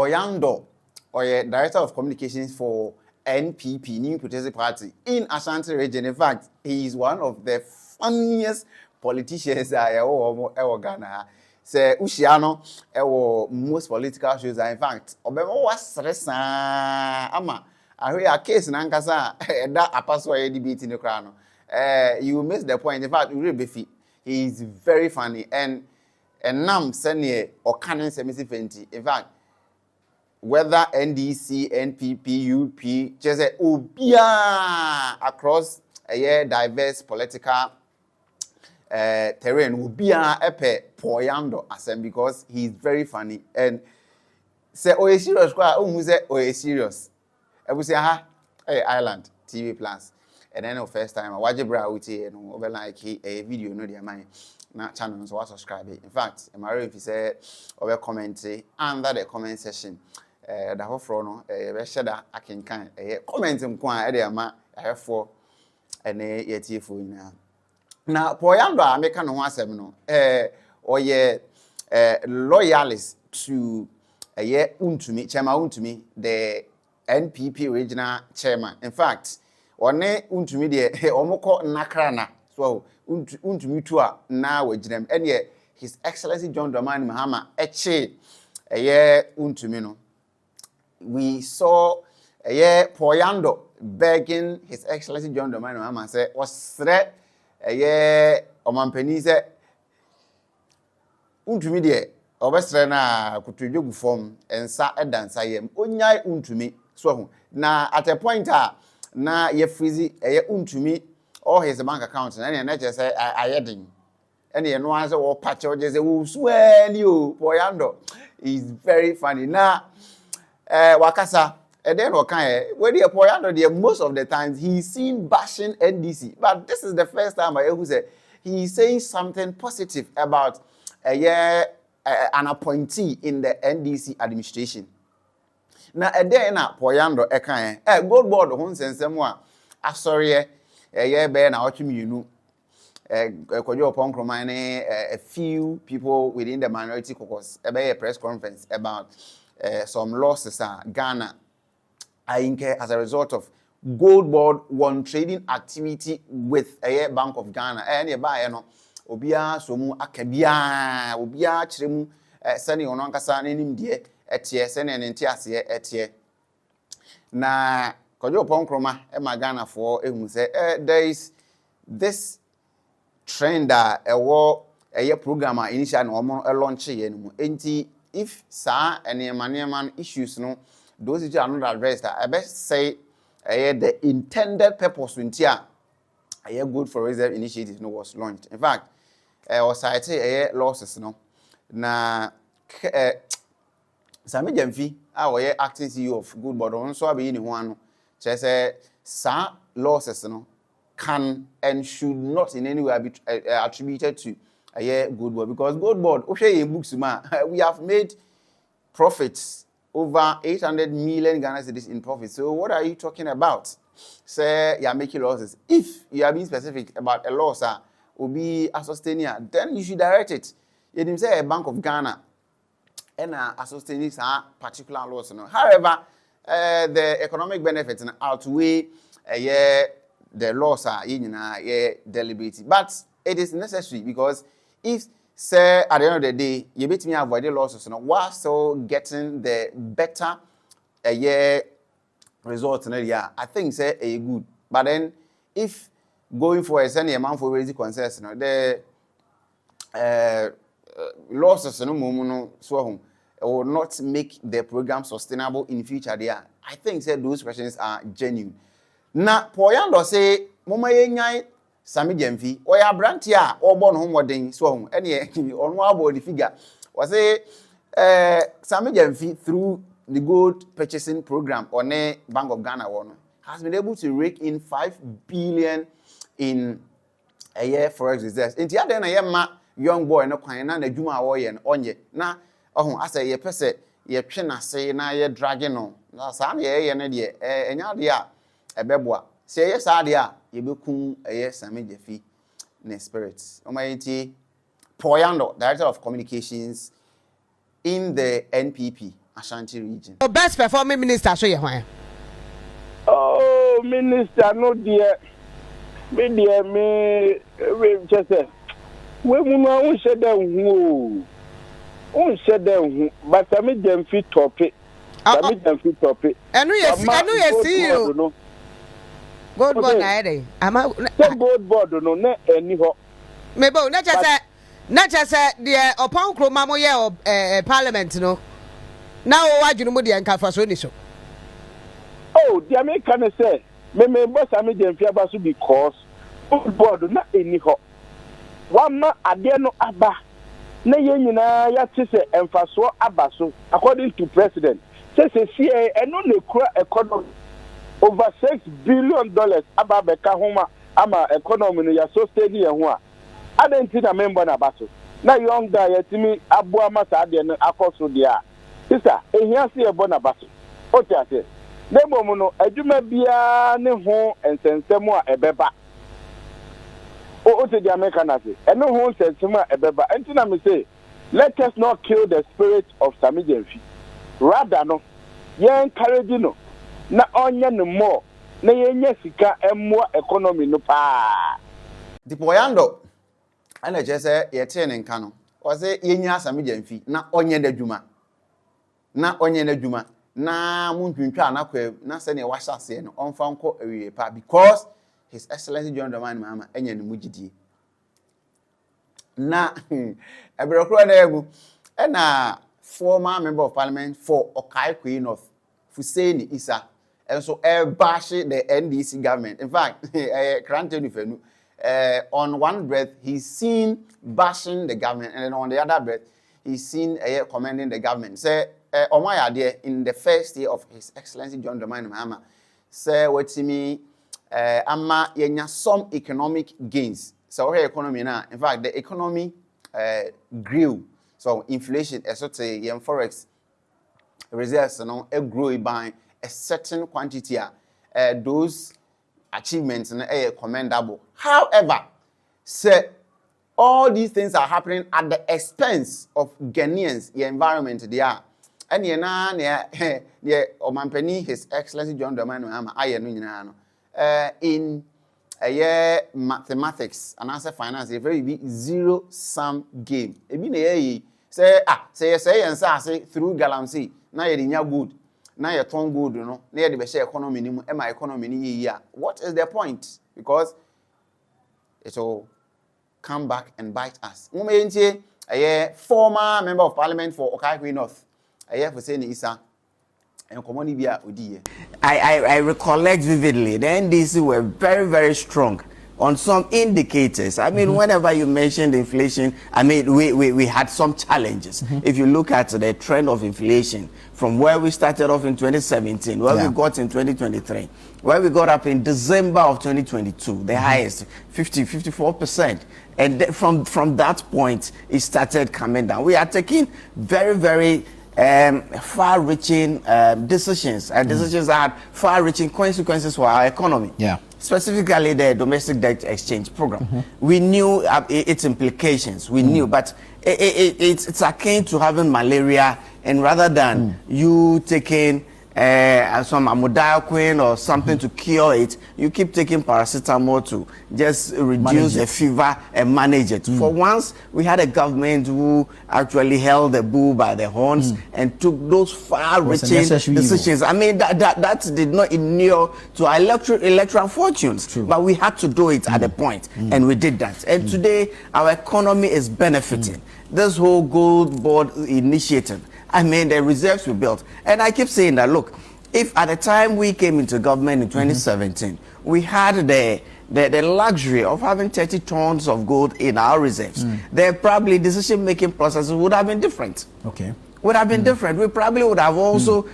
Yandoh, or Director of Communications for NPP, New Protestant Party, in Ashanti region. In fact, he is one of the funniest politicians ever Ghana. Say Ushiano, most political shows. In fact, Obama was ama. I hear a case in Ankasa that a password debate in the crown. You miss the point. In fact, he is very funny and nam senior or canon semi-50. In fact, whether NDC, NPP, UP, just obia across a diverse political terrain will be a poor Yandoh asem because he's very funny and say oh serious who say oh serious. I will say hey Island TV Plus and then the first time I watch bra with you know over like a video no dey mind na channel so subscribe. In fact if you say over comment under the comment section the whole from no be share that akenkan comment nko a dey ama ahefo ene yetifo nyina na poor Yandoh a meka no ho asem no oye loyalist to untumi chema untumi the NPP regional chairman. In fact, one untumi de omoko nakrana so untumi to a na waginem ene His Excellency John Dramani Mahama eche untumi no. We saw poor Yandoh begging His Excellency John Dramani Mahama say osre omampani say untumi de obesre na kutudwogu form ensa edansa yem onyai untumi so na at a point na ye freeze untumi all his bank account na na je say ayedin ene ye no an say wo patch o je say wo suani o poor Yandoh is very funny na wakasa then where the poor Yandoh most of the times he's seen bashing NDC, but this is the first time I hear who say he's saying something positive about an appointee in the NDC administration. Now, poor Yandoh gold board hon sensem wa asori be na otwim yunu kojo upon kromane a few people within the minority caucus a press conference about some losses Ghana as a result of gold board one trading activity with a Bank of Ghana and buy no obia so mu akabia obia kiremu sani ono ankasa nanim de etie sani ente ase etie na kojo ponkroma e Ghana for ehun say there is this trend ewo program initial no omo launch ye no enti if sa ene issues no those which are not addressed I best say the intended purpose untia good for reserve initiative no was launched. In fact was cited losses no na Sammy Gyamfi acting CEO of good board on so be ni ho ano say sa losses no can and should not in any way be attributed to good board because good board books we have made profits over 800 million Ghana cedis in profit. So what are you talking about? Say you are making losses. If you are being specific about a loss will be a sustaining, then you should direct it. You didn't say a Bank of Ghana and a sustaining particular loss. No. However, the economic benefits outweigh the loss deliberate. But it is necessary because if say at the end of the day, you bet me avoid the losses while still getting the better results in the year. I think say a good. But then if going for a senior amount for raising concerns, the losses so will not make the program sustainable in future there. I think say those questions are genuine. Now, poor Yandoh say mama yenyai Sammy Gyamfi or ya brantia or born home wedding so any on one figure was a Sammy Gyamfi through the gold purchasing program on a Bank of Ghana one has been able to rake in 5 billion in a year forex reserves. In the other young boy no kwan na adwuma wo and onye na as a ye pese ye twe na se na ye dragging no na sa na ye ne de enya de a ebeboa se ye sa de a ye bekun Sammy Gyamfi ne spirits omayiti poor Yandoh, Director of Communications in the NPP, Ashanti region. The best performing minister so you why? Oh, minister no dear. Me dear me just say we won shed them who shed them but Sammy Gyamfi topic. Sammy Gyamfi topic. And we see you. Gold board na ere. Ama gold board no na eni ho. Mebo na just the upon kroma mo ye parliament no. Now what you know the encafa so ni so. Oh, the American say me boss Sammy Gyamfi abaso because gold board na eni ho. One ma ade no aba. Na ye nyina ya tese emfaso abaso according to president. Say eno ne kura economy over $6 billion ababeka homa ama economy no ya so steady e ho a adenti na member na baso na young guy yetimi abu amasa ade no akoso dia sister ehia se e bo na baso o ti ase debo mu no adwuma bia ne ho ensensem a ebeba o ti di America na se eno ho ensensem a ebeba enti na me say let us not kill the spirit of Sammy Gyamfi rather no ye encourage no na onye no more na yenye sika emmo economy no pa Tipo Yandoh ana je se ye te ne nka no o se yenya Sammy Gyamfi na onye dadwuma na muntwintwa anakwa na se ne wahase no onfa nko awie pa because his excellency John Dramani Mahama enya ne mugidie na eberekro na egu na former member of parliament for Okai Queen of Fuseni Isa and so bash the NDC government. In fact, on one breath he's seen bashing the government, and then on the other breath he's seen commending the government. Say Omaya there in the first year of His Excellency John Dramani Mahama say what to me ama yenya some economic gains. So her economy now, in fact the economy grew. So inflation say forex reserves grew by a certain quantity. Those achievements are commendable. However, say all these things are happening at the expense of Ghanaians, the environment they are. And Omampeni, His Excellency John Dramani Mahama, in mathematics and answer finance, a very zero-sum game. Say through Galamsey, now you're good, now you're ton good, you know, near the best economy, my economy, what is the point? Because it will come back and bite us. A former member of parliament for Okai North, for saying Isa, and Commodibia Udi. I recollect vividly, the NDC were very, very strong on some indicators. I mean, whenever you mentioned inflation, I mean, we had some challenges. If you look at the trend of inflation from where we started off in 2017, where we got in 2023, where we got up in December of 2022, the highest, 54%. And from that point, it started coming down. We are taking very, very far-reaching decisions, and decisions that had far-reaching consequences for our economy. Yeah. Specifically, the domestic debt exchange program. We knew its implications. We knew, but it's akin to having malaria, and rather than you taking some amodiaquine or something to cure it, you keep taking paracetamol to just reduce the fever and manage it. For once, we had a government who actually held the bull by the horns and took those far-reaching decisions. I mean, that did not inure to our electoral fortunes, but we had to do it at a point, and we did that. And today, our economy is benefiting. This whole gold board initiative, I mean, the reserves we built. And I keep saying that, look, if at the time we came into government in 2017, we had the luxury of having 30 tons of gold in our reserves, then probably decision-making processes would have been different. Okay. Would have been different. We probably would have also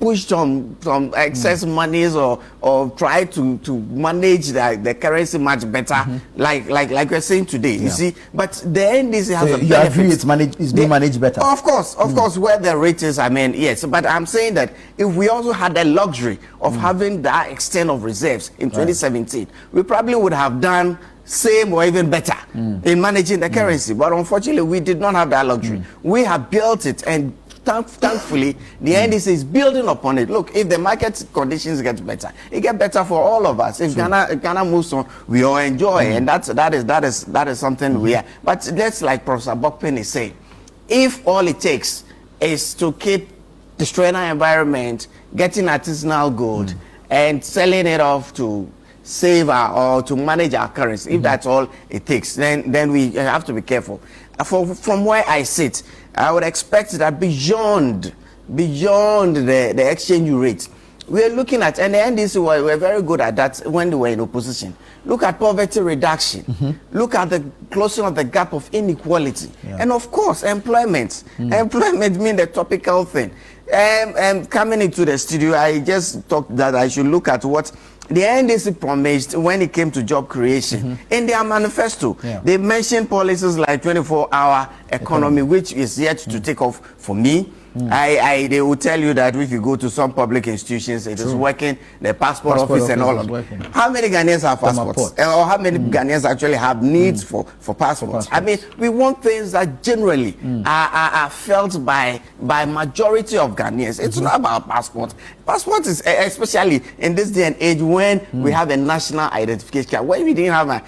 pushed some excess monies or try to manage the currency much better, like we're saying today. You see, but the NDC has a benefit. You agree it's being managed better? Of course, where the rate is, I mean, yes. But I'm saying that if we also had the luxury of having that extent of reserves in 2017, we probably would have done same or even better in managing the currency. But unfortunately, we did not have that luxury. We have built it, and thankfully, the NDC is building upon it. Look, if the market conditions get better, it get better for all of us. If Ghana moves on, we all enjoy, and that is something we are. But that's like Professor Bokpen is saying. If all it takes is to keep destroying our environment, getting artisanal gold, and selling it off to save or to manage our currency, if that's all it takes, then we have to be careful. From where I sit, I would expect that beyond the exchange rate, we are looking at, and the NDC were very good at that when they were in opposition. Look at poverty reduction. Look at the closing of the gap of inequality. And of course, employment. Employment means the topical thing. Coming into the studio, I just talked that I should look at what the NDC promised when it came to job creation. In their manifesto, they mentioned policies like 24-hour economy, which is yet to take off for me. They will tell you that if you go to some public institutions, it is working, the passport office and all of that. How many Ghanaians have passports? Or how many Ghanaians actually have needs for passports? I mean, we want things that generally are felt by majority of Ghanaians. It's not about passport. Passport is, especially in this day and age when we have a national identification card. When we didn't have a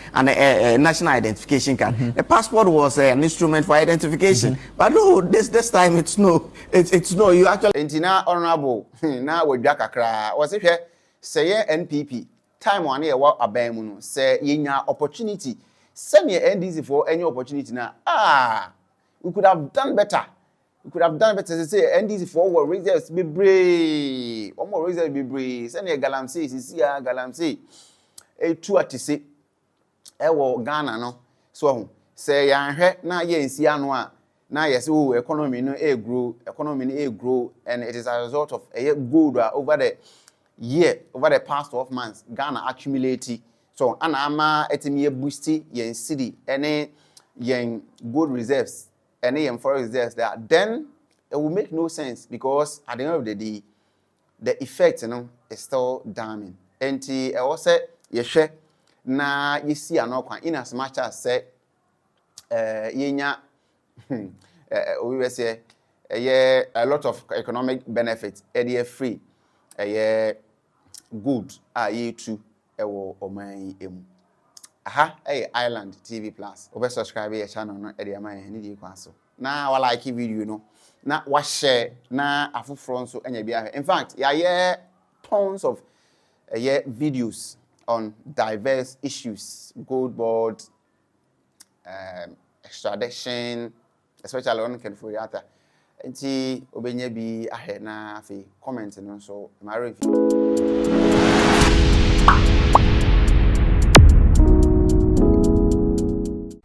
national identification card, the passport was an instrument for identification. But no, this time it's no. It's no, you actually. Intina honorable, na wadwa kakra. Wase hwe say NPP time one ye wa aban mu no say yenya opportunity. Send ye NDC for any opportunity na. We could have done better. We could have done better. Say NDC for were reserves be brave. Omo reserves be brave. Send ye galamsey sisia galamsey. Two atise. Wo Ghana no. So say yan hwe na ye nsi anu a. Now yes, economy grow, and it is a result of a good over the past 12 months, Ghana accumulated. So ama etimi boosty yen city, any yen gold reserves, any yen foreign reserves that then it will make no sense because at the end of the day, the effect is still damning. And I also yeshe na yisi anokwa in as much as say yenya. We will say a lot of economic benefits. Free, good. Ye too. Aha, Island TV Plus. Over subscribe to your channel. No, now I like video. No, now what share. Now afu front so In fact, tons of videos on diverse issues. Gold board, extradition. Especially on Kenfuriata. And see, Obenye be ahead na fi comment and so my review.